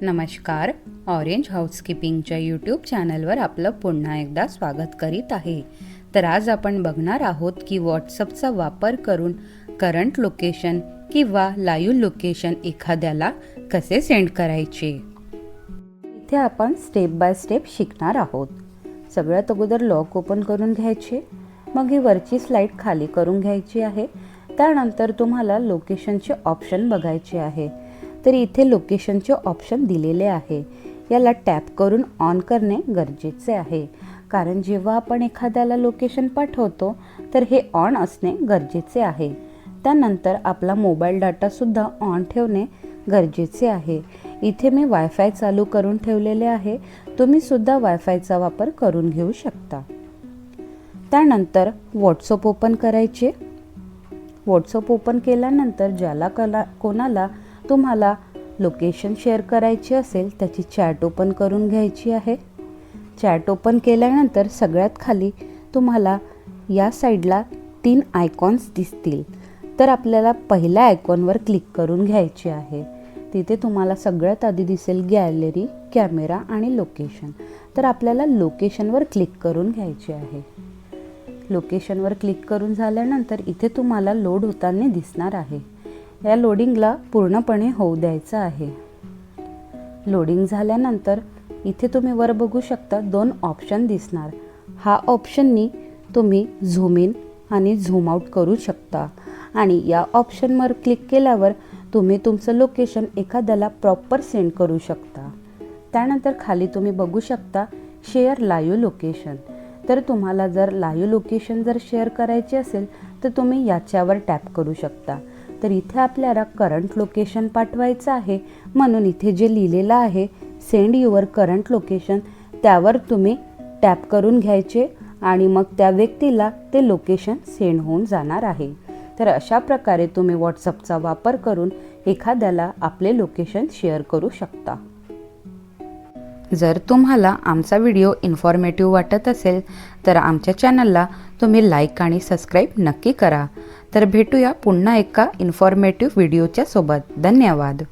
नमस्कार. Orange हाऊसकीपिंगच्या YouTube चॅनलवर आपलं पुन्हा एकदा स्वागत करीत आहे. तर आज आपण बघणार आहोत की व्हॉट्सअपचा वापर करून करंट लोकेशन किंवा लाईव्ह लोकेशन एखाद्याला कसे सेंड करायचे. इथे आपण स्टेप बाय स्टेप शिकणार आहोत. सगळ्यात अगोदर लॉक ओपन करून घ्यायचे, मग ही वरची स्लाईड खाली करून घ्यायची आहे. त्यानंतर तुम्हाला लोकेशनचे ऑप्शन बघायचे आहे. तर इथे लोकेशनचे ऑप्शन दिलेले आहे. याला टॅप करून ऑन करणे गरजेचे आहे, कारण जेव्हा आपण एखाद्याला लोकेशन पाठवतो तर हे ऑन असणे गरजेचे आहे. त्यानंतर आपला मोबाईल डाटासुद्धा ऑन ठेवणे गरजेचे आहे. इथे मी वायफाय चालू करून ठेवलेले आहे. तुम्हीसुद्धा वायफायचा वापर करून घेऊ शकता. त्यानंतर व्हॉट्सअप ओपन करायचे. व्हॉट्सअप ओपन केल्यानंतर ज्याला कोणाला तुम्हाला लोकेशन शेअर करायची असेल त्याची चॅट ओपन करून घ्यायची आहे. चॅट ओपन केल्यानंतर सगळ्यात खाली तुम्हाला या साईडला 3 आयकॉन्स दिसतील. तर आपल्याला पहिल्या आयकॉनवर क्लिक करून घ्यायचे आहे. तिथे तुम्हाला सगळ्यात आधी दिसेल गॅलरी, कॅमेरा आणि लोकेशन. तर आपल्याला लोकेशनवर क्लिक करून घ्यायचे आहे. लोकेशनवर क्लिक करून झाल्यानंतर इथे तुम्हाला लोड होताना दिसणार आहे. या लोडिंगला पूर्णपणे होऊ द्यायचं आहे. लोडिंग झाल्यानंतर इथे तुम्ही वर बघू शकता 2 ऑप्शन दिसणार. हा ऑप्शननी तुम्ही झूम इन आणि झूम आउट करू शकता आणि या ऑप्शनवर क्लिक केल्यावर तुम्ही तुमचं लोकेशन एखाद्याला प्रॉपर सेंड करू शकता. त्यानंतर खाली तुम्ही बघू शकता शेअर लाईव्ह लोकेशन. तर तुम्हाला जर लाईव्ह लोकेशन जर शेअर करायचे असेल तर तुम्ही याच्यावर टॅप करू शकता. तर इथे आपल्याला करंट लोकेशन पाठवायचं आहे, म्हणून इथे जे लिहिलेलं आहे सेंड युअर करंट लोकेशन त्यावर तुम्ही टॅप करून घ्यायचे आणि मग त्या व्यक्तीला ते लोकेशन सेंड होऊन जाणार आहे. तर अशा प्रकारे तुम्ही व्हॉट्सअपचा वापर करून एखाद्याला आपले लोकेशन शेअर करू शकता. जर तुम्हाला आमचा व्हिडिओ इन्फॉर्मेटिव्ह वाटत असेल तर आमच्या चॅनलला तुम्ही लाईक आणि सबस्क्राईब नक्की करा. तर भेटूया पुन्हा एका इन्फॉर्मेटिव्ह व्हिडिओच्या सोबत. धन्यवाद.